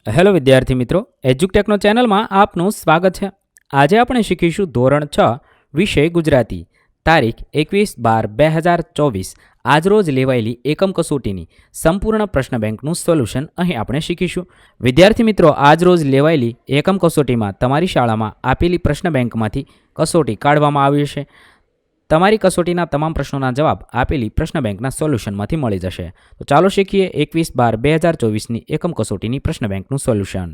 Hello વિદ્યાર્થી મિત્રો, એજ્યુકટેકનો ચેનલમાં આપનું સ્વાગત છે. આજે આપણે શીખીશું ધોરણ 6 વિષય ગુજરાતી, તારીખ 21/12/2024 આજરોજ લેવાયેલી એકમ કસોટીની સંપૂર્ણ પ્રશ્ન બેંકનું સોલ્યુશન અહીં આપણે શીખીશું. વિદ્યાર્થી મિત્રો, આજરોજ લેવાયેલી એકમ કસોટીમાં તમારી શાળામાં આપેલી પ્રશ્ન બેંકમાંથી કસોટી કાઢવામાં આવી છે. તમારી કસોટીના તમામ પ્રશ્નોના જવાબ આપેલી પ્રશ્ન બેંકના સોલ્યુશનમાંથી મળી જશે. તો ચાલો શીખીએ 21/12/2024ની એકમ કસોટીની પ્રશ્ન બેંકનું સોલ્યુશન.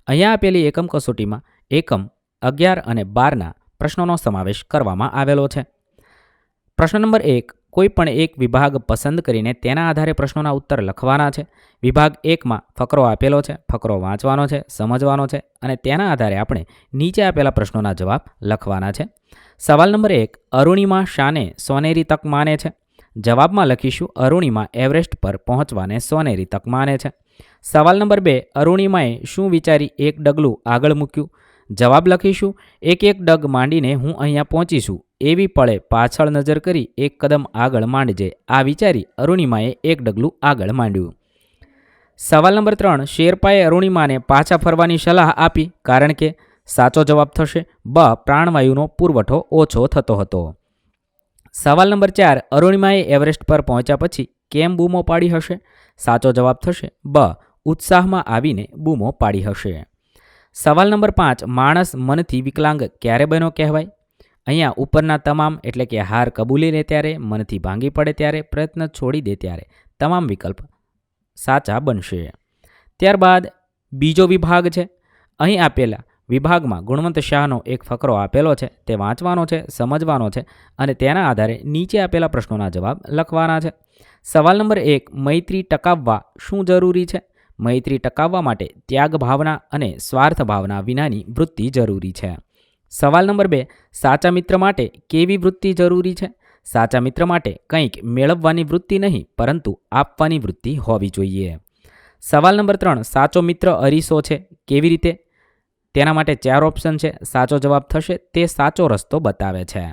અહીંયા આપેલી એકમ કસોટીમાં એકમ 11 અને 12ના પ્રશ્નોનો સમાવેશ કરવામાં આવેલો છે. પ્રશ્ન નંબર 1, કોઈ પણ એક વિભાગ પસંદ કરીને તેના આધારે પ્રશ્નોના ઉત્તર લખવાના છે. વિભાગ 1માં ફકરો આપેલો છે, ફકરો વાંચવાનો છે, સમજવાનો છે અને તેના આધારે આપણે નીચે આપેલા પ્રશ્નોના જવાબ લખવાના છે. સવાલ નંબર 1, અરુણિમા શાને સોનેરી તક માને છે? જવાબમાં લખીશું અરુણિમા એવરેસ્ટ પર પહોંચવાને સોનેરી તક માને છે. સવાલ નંબર 2, અરુણિમાએ શું વિચારી એક ડગલું આગળ મૂક્યું? જવાબ લખીશું એક ડગ માંડીને હું અહીંયા પહોંચીશું, એવી પળે પાછળ નજર કરી એક કદમ આગળ માંડજે, આ વિચારી અરુણિમાએ એક ડગલું આગળ માંડ્યું. સવાલ નંબર 3, શેરપાએ અરુણિમાને પાછા ફરવાની સલાહ આપી કારણ કે? સાચો જવાબ થશે બ, પ્રાણવાયુનો પુરવઠો ઓછો થતો હતો. સવાલ નંબર 4, અરુણિમાએ એવરેસ્ટ પર પહોંચ્યા પછી કેમ બૂમો પાડી હશે? સાચો જવાબ થશે બ, ઉત્સાહમાં આવીને બૂમો પાડી હશે. સવાલ નંબર 5, માણસ મનથી વિકલાંગ ક્યારે બન્યો કહેવાય? અહીંયા ઉપરના તમામ એટલે કે હાર કબૂલી લે ત્યારે, મનથી ભાંગી પડે ત્યારે, પ્રયત્ન છોડી દે ત્યારે તમામ વિકલ્પ સાચા બનશે. ત્યારબાદ બીજો વિભાગ છે. અહીં આપેલા વિભાગમાં ગુણવંત શાહનો એક ફકરો આપેલો છે, તે વાંચવાનો છે, સમજવાનો છે અને તેના આધારે નીચે આપેલા પ્રશ્નોના જવાબ લખવાના છે. સવાલ નંબર 1, મૈત્રી ટકાવવા શું જરૂરી છે? મૈત્રી ટકાવવા માટે ત્યાગ ભાવના અને સ્વાર્થ ભાવના વિનાની વૃત્તિ જરૂરી છે. સવાલ નંબર 2, સાચા મિત્ર માટે કેવી વૃત્તિ જરૂરી છે? સાચા મિત્ર માટે કંઈક મેળવવાની વૃત્તિ નહીં પરંતુ આપવાની વૃત્તિ હોવી જોઈએ. સવાલ નંબર 3, સાચો મિત્ર અરીસો છે, કેવી રીતે? તેના માટે 4 ઓપ્શન છે. સાચો જવાબ થશે તે સાચો રસ્તો બતાવે છે.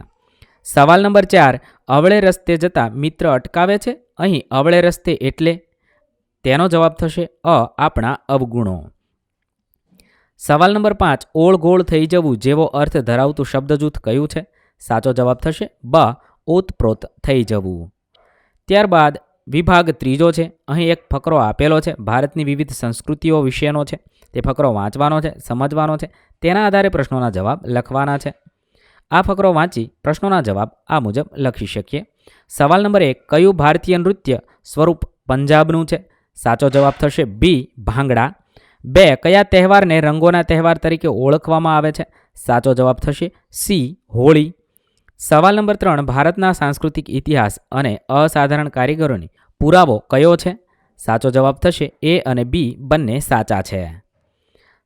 સવાલ નંબર 4, અવળે રસ્તે જતા મિત્ર અટકાવે છે? અહીં અવળે રસ્તે એટલે? તેનો જવાબ થશે અ, આપણા અવગુણો. સવાલ નંબર 5, ઓળ ગોળ થઈ જવું જેવો અર્થ ધરાવતું શબ્દજૂથ કયું છે? સાચો જવાબ થશે બ, ઓતપ્રોત થઈ જવું. ત્યારબાદ વિભાગ ત્રીજો છે. અહીં એક ફકરો આપેલો છે, ભારતની વિવિધ સંસ્કૃતિઓ વિશેનો છે. તે ફકરો વાંચવાનો છે, સમજવાનો છે, તેના આધારે પ્રશ્નોના જવાબ લખવાના છે. આ ફકરો વાંચી પ્રશ્નોના જવાબ આ મુજબ લખી શકીએ. સવાલ નંબર 1, કયું ભારતીય નૃત્ય સ્વરૂપ પંજાબનું છે? સાચો જવાબ થશે બી, ભાંગડા. 2, કયા તહેવારને રંગોના તહેવાર તરીકે ઓળખવામાં આવે છે? સાચો જવાબ થશે સી, હોળી. સવાલ નંબર 3, ભારતના સાંસ્કૃતિક ઇતિહાસ અને અસાધારણ કારીગરોની પુરાવો કયો છે? સાચો જવાબ થશે એ અને બી બંને સાચા છે.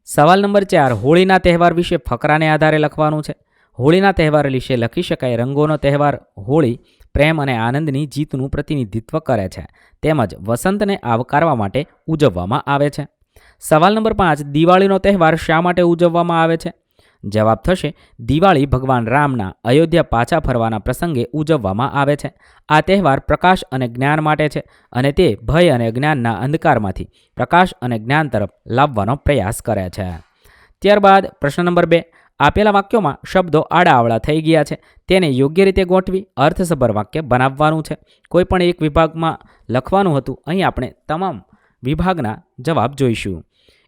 સવાલ નંબર 4, હોળીના તહેવાર વિશે ફકરાને આધારે લખવાનું છે. હોળીના તહેવાર વિશે લખી શકાય, રંગોનો તહેવાર હોળી પ્રેમ અને આનંદની જીતનું પ્રતિનિધિત્વ કરે છે તેમજ વસંતને આવકારવા માટે ઉજવવામાં આવે છે. સવાલ નંબર 5, દિવાળીનો તહેવાર શા માટે ઉજવવામાં આવે છે? જવાબ થશે દિવાળી ભગવાન રામના અયોધ્યા પાછા ફરવાના પ્રસંગે ઉજવવામાં આવે છે. આ તહેવાર પ્રકાશ અને જ્ઞાન માટે છે અને તે ભય અને અજ્ઞાનના અંધકારમાંથી પ્રકાશ અને જ્ઞાન તરફ લાવવાનો પ્રયાસ કરે છે. ત્યારબાદ પ્રશ્ન નંબર 2, આપેલા વાક્યોમાં શબ્દો આડાઅવળા થઈ ગયા છે, તેને યોગ્ય રીતે ગોઠવી અર્થસભર વાક્ય બનાવવાનું છે. કોઈ પણ એક વિભાગમાં લખવાનું હતું, અહીં આપણે તમામ વિભાગના જવાબ જોઈશું.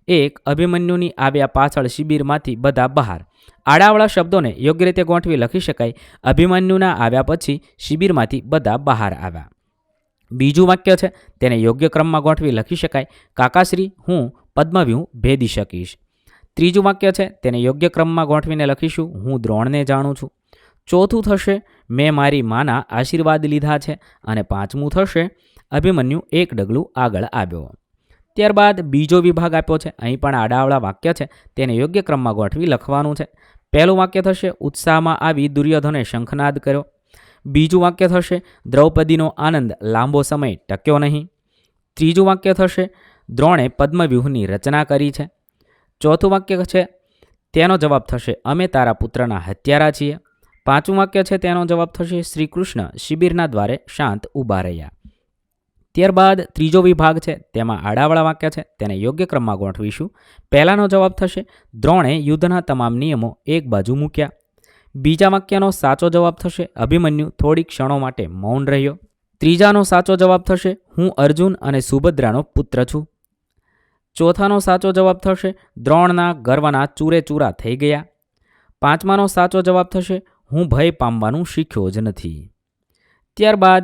1, અભિમન્યુની આવ્યા પાછળ શિબિરમાંથી બધા બહાર. આડાવળા શબ્દોને યોગ્ય રીતે ગોઠવી લખી શકાય, અભિમન્યુના આવ્યા પછી શિબિરમાંથી બધા બહાર આવ્યા. બીજું વાક્ય છે, તેને યોગ્ય ક્રમમાં ગોઠવી લખી શકાય, કાકાશ્રી હું પદ્મવ્યૂહ ભેદી શકીશ. ત્રીજું વાક્ય છે, તેને યોગ્ય ક્રમમાં ગોઠવીને લખીશું, હું દ્રોણને જાણું છું. ચોથું થશે, મેં મારી માના આશીર્વાદ લીધા છે અને પાંચમું થશે, અભિમન્યુ એક ડગલું આગળ આવ્યો. ત્યારબાદ બીજો વિભાગ આપ્યો છે. અહીં પણ આડાઅવળા વાક્ય છે, તેને યોગ્ય ક્રમમાં ગોઠવી લખવાનું છે. પહેલું વાક્ય થશે, ઉત્સાહમાં આવી દુર્યોધને શંખનાદ કર્યો. બીજું વાક્ય થશે, દ્રૌપદીનો આનંદ લાંબો સમય ટક્યો નહીં. ત્રીજું વાક્ય થશે, દ્રોણે પદ્મવ્યૂહની રચના કરી છે. ચોથું વાક્ય છે, તેનો જવાબ થશે, અમે તારા પુત્રના હત્યારા છીએ. પાંચમું વાક્ય છે, તેનો જવાબ થશે, શ્રી કૃષ્ણ શિબિરના દ્વારે શાંત ઊભા રહ્યા. ત્યારબાદ ત્રીજો વિભાગ છે, તેમાં આડાવાળા વાક્ય છે, તેને યોગ્ય ક્રમમાં ગોઠવીશું. પહેલાનો જવાબ થશે દ્રોણે યુદ્ધના તમામ નિયમો એક બાજુ મૂક્યા. બીજા વાક્યનો સાચો જવાબ થશે અભિમન્યુ થોડી ક્ષણો માટે મૌન રહ્યો. ત્રીજાનો સાચો જવાબ થશે હું અર્જુન અને સુભદ્રાનો પુત્ર છું. ચોથાનો સાચો જવાબ થશે દ્રોણના ગર્વના ચૂરેચૂરા થઈ ગયા. પાંચમાનો સાચો જવાબ થશે હું ભય પામવાનું શીખ્યો જ નથી. ત્યારબાદ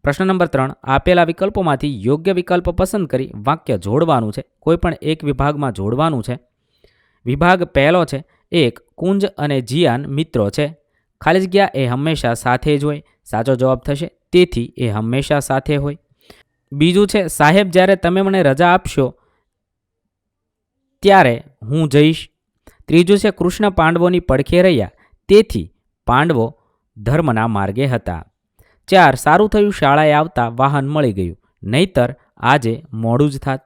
પ્રશ્ન નંબર 3, આપેલા વિકલ્પોમાંથી યોગ્ય વિકલ્પ પસંદ કરી વાક્ય જોડવાનું છે. કોઈપણ એક વિભાગમાં જોડવાનું છે. વિભાગ પહેલો છે, 1. કુંજ અને જિયાન મિત્રો છે. ખાલી જગ્યા એ હંમેશા સાથે જ હોય. સાચો જવાબ થશે તેથી એ હંમેશા સાથે હોય. બીજું છે, સાહેબ જ્યારે તમે મને રજા આપશો ત્યારે હું જઈશ. ત્રીજું છે, કૃષ્ણ પાંડવોની પડખે રહ્યા તેથી પાંડવો ધર્મના માર્ગે હતા. 4. સારું થયું શાળાએ આવતા વાહન મળી ગયું, નહીતર આજે મોડું જ થાત.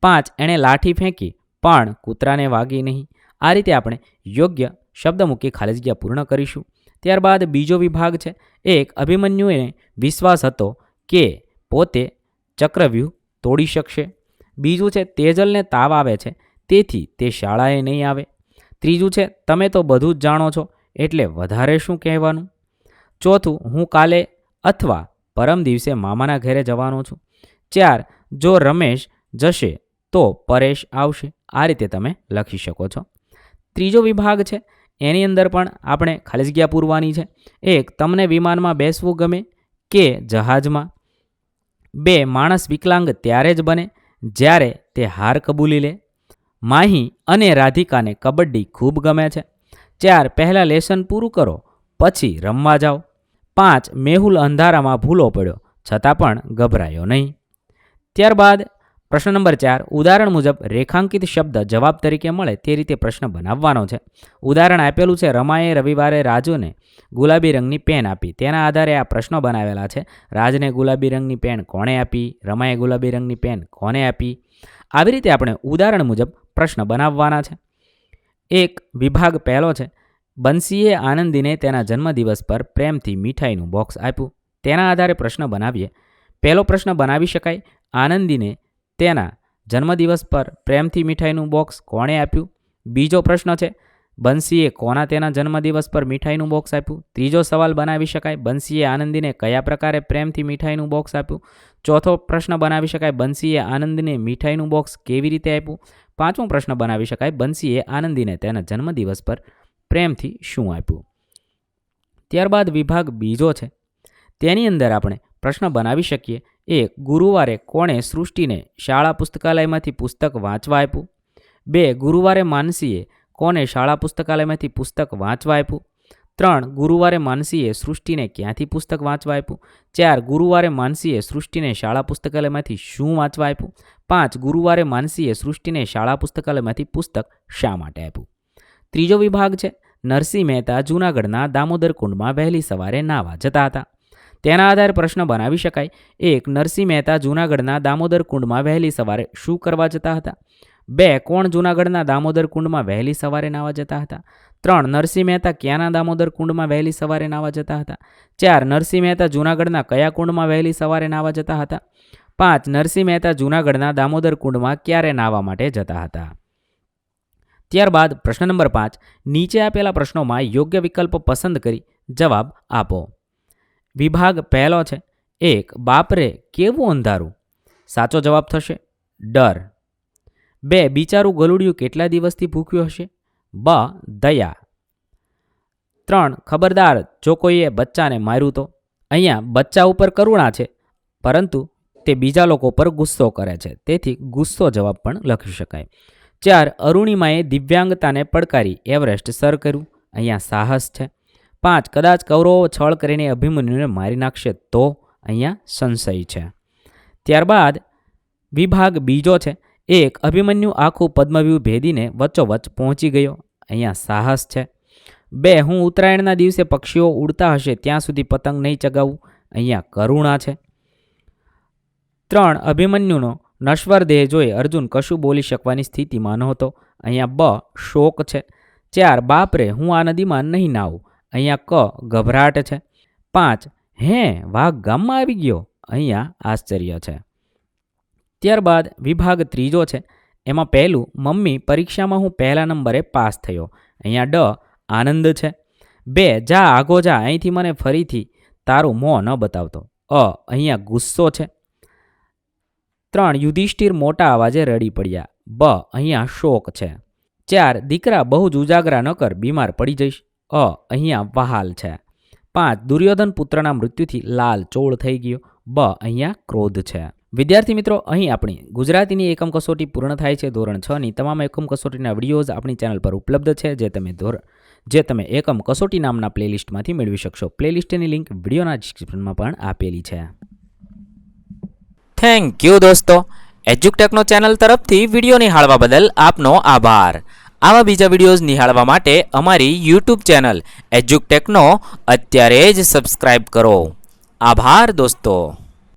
5. એણે લાઠી ફેંકી પણ કૂતરાને વાગી નહીં. આ રીતે આપણે યોગ્ય શબ્દ મૂકી ખાલી જગ્યા પૂર્ણ કરીશું. ત્યારબાદ બીજો વિભાગ છે, 1. અભિમન્યુને વિશ્વાસ હતો કે પોતે ચક્રવ્યૂહ તોડી શકશે. બીજું છે, તેજલને તાવ આવે છે તેથી તે શાળાએ નહીં આવે. ત્રીજું છે, તમે તો બધું જ જાણો છો એટલે વધારે શું કહેવાનું. ચોથું, હું કાલે અથવા પરમ દિવસે મામાના ઘરે જવાનો છું. 4. જો રમેશ જશે તો પરેશ આવશે. આ રીતે તમે લખી શકો છો. ત્રીજો વિભાગ છે, એની અંદર પણ આપણે ખાલી જગ્યા પૂરવાની છે. 1. તમને વિમાનમાં બેસવું ગમે કે જહાજમાં. 2. માણસ વિકલાંગ ત્યારે જ બને જ્યારે તે હાર કબૂલી લે. માહી અને રાધિકાને કબડ્ડી ખૂબ ગમે છે. 4. પહેલાં લેસન પૂરું કરો પછી રમવા જાઓ. 5. મેહુલ અંધારામાં ભૂલો પડ્યો છતાં પણ ગભરાયો નહીં. ત્યારબાદ પ્રશ્ન નંબર 4, ઉદાહરણ મુજબ રેખાંકિત શબ્દ જવાબ તરીકે મળે તે રીતે પ્રશ્ન બનાવવાનો છે. ઉદાહરણ આપેલું છે, રમાએ રવિવારે રાજુને ગુલાબી રંગની પેન આપી. તેના આધારે આ પ્રશ્નો બનાવેલા છે. રાજને ગુલાબી રંગની પેન કોણે આપી? રમાએ ગુલાબી રંગની પેન કોને આપી? આવી રીતે આપણે ઉદાહરણ મુજબ પ્રશ્ન બનાવવાના છે. 1. વિભાગ પહેલો છે, બંસીએ આનંદીને તેના જન્મદિવસ પર પ્રેમથી મીઠાઈનું બોક્સ આપ્યું. તેના આધારે પ્રશ્ન બનાવીએ. પહેલો પ્રશ્ન બનાવી શકાય, આનંદીને તેના જન્મદિવસ પર પ્રેમથી મીઠાઈનું બોક્સ કોણે આપ્યું. બીજો પ્રશ્ન છે, બંસીએ કોના તેના જન્મદિવસ પર મીઠાઈનું બોક્સ આપ્યું. ત્રીજો સવાલ બનાવી શકાય, બંસીએ આનંદીને કયા પ્રકારે પ્રેમથી મીઠાઈનું બોક્સ આપ્યું. ચોથો પ્રશ્ન બનાવી શકાય, બંસીએ આનંદીને મીઠાઈનું બોક્સ કેવી રીતે આપ્યું. પાંચમો પ્રશ્ન બનાવી શકાય, બંસીએ આનંદીને તેના જન્મદિવસ પર પ્રેમથી શું આપ્યું. ત્યારબાદ વિભાગ બીજો છે, તેની અંદર આપણે પ્રશ્ન બનાવી શકીએ. 1. ગુરુવારે કોણે સૃષ્ટિને શાળા પુસ્તકાલયમાંથી પુસ્તક વાંચવા આપ્યું. 2. ગુરુવારે માનસીએ કોને શાળા પુસ્તકાલયમાંથી પુસ્તક વાંચવા આપ્યું. 3. ગુરુવારે માનસીએ સૃષ્ટિને ક્યાંથી પુસ્તક વાંચવા આપ્યું. 4. ગુરુવારે માનસીએ સૃષ્ટિને શાળા પુસ્તકાલયમાંથી શું વાંચવા આપ્યું. 5. ગુરુવારે માનસીએ સૃષ્ટિને શાળા પુસ્તકાલયમાંથી પુસ્તક શા માટે આપ્યું. ત્રીજો વિભાગ છે, નરસિંહ મહેતા જૂનાગઢના દામોદર કુંડમાં વહેલી સવારે નાહવા જતા હતા. તેના આધારે પ્રશ્ન બનાવી શકાય. 1. નરસિંહ મહેતા જૂનાગઢના દામોદર કુંડમાં વહેલી સવારે શું કરવા જતા હતા. 2. કોણ જૂનાગઢના દામોદર કુંડમાં વહેલી સવારે નાહવા જતા હતા. 3. નરસિંહ મહેતા ક્યાંના દામોદર કુંડમાં વહેલી સવારે નાહવા જતા હતા. 4. નરસિંહ મહેતા જૂનાગઢના કયા કુંડમાં વહેલી સવારે નાહવા જતા હતા. 5. નરસિંહ મહેતા જૂનાગઢના દામોદર કુંડમાં ક્યારે નાહવા માટે જતા હતા. ત્યારબાદ પ્રશ્ન નંબર 5, નીચે આપેલા પ્રશ્નોમાં યોગ્ય વિકલ્પ પસંદ કરી જવાબ આપો. વિભાગ પહેલો છે, 1. બાપરે કેવું અંધારું. સાચો જવાબ થશે ડર. 2. બિચારું ગલુડિયું કેટલા દિવસથી ભૂખ્યું હશે. બ. દયા. 3. ખબરદાર જો કોઈએ બચ્ચાને માર્યું તો. અહીંયા બચ્ચા ઉપર કરુણા છે પરંતુ તે બીજા લોકો પર ગુસ્સો કરે છે, તેથી ગુસ્સો જવાબ પણ લખી શકાય. 4. અરુણિમાએ દિવ્યાંગતાને પડકારી એવરેસ્ટ સર કર્યું. અહીંયા સાહસ છે. 5. કદાચ કૌરવો છળ કરીને અભિમન્યુને મારી નાખશે તો. અહીંયા સંશય છે. ત્યારબાદ વિભાગ બીજો છે, 1. અભિમન્યુ આખું પદ્મવ્યૂહ ભેદીને વચ્ચોવચ્ચ પહોંચી ગયો. અહીંયા સાહસ છે. 2. હું ઉત્તરાયણના દિવસે પક્ષીઓ ઉડતા હશે ત્યાં સુધી પતંગ નહીં ચગાવું. અહીંયા કરુણા છે. 3. અભિમન્યુનો નશ્વર દેહ જોઈ અર્જુન કશું બોલી શકવાની સ્થિતિમાં નહોતો. અહીંયા બ. શોક છે. 4. બાપરે હું આ નદીમાં નહીં નાહું. અહીંયા ક. ગભરાટ છે. 5. હે વાઘ ગામમાં આવી ગયો. અહીંયા આશ્ચર્ય છે. ત્યારબાદ વિભાગ ત્રીજો છે. એમાં પહેલું, મમ્મી પરીક્ષામાં હું પહેલા નંબરે પાસ થયો. અહીંયા ડ આનંદ છે. 2 જા આગો જા, અહીંથી મને ફરીથી તારું મોં ન બતાવતો. અહીંયા ગુસ્સો છે. 3 યુધિષ્ઠિર મોટા અવાજે રડી પડ્યા. બ અહીંયા શોક છે. 4 દીકરા બહુ જ ઉજાગરા ન કર, બીમાર પડી જઈશ. અહીંયા વહાલ છે. 5 દુર્યોધન પુત્રના મૃત્યુથી લાલ ચોળ થઈ ગયો. બ અહીંયા ક્રોધ છે. વિદ્યાર્થી મિત્રો, અહીં આપણી ગુજરાતીની એકમ કસોટી પૂર્ણ થાય છે. ધોરણ 6ની તમામ એકમ કસોટીના વિડીયોઝ આપણી ચેનલ પર ઉપલબ્ધ છે, જે તમે એકમ કસોટી નામના પ્લેલિસ્ટમાંથી મેળવી શકશો. પ્લેલિસ્ટની લિંક વિડીયોના ડિસ્ક્રિપ્શનમાં પણ આપેલી છે. થેન્ક યુ દોસ્તો. એજ્યુકટેકનો ચેનલ તરફથી વિડીયો નિહાળવા બદલ આપનો આભાર. આવા બીજા વિડીયોઝ નિહાળવા માટે અમારી યુટ્યુબ ચેનલ એજ્યુકટેકનો અત્યારે જ સબસ્ક્રાઇબ કરો. આભાર દોસ્તો.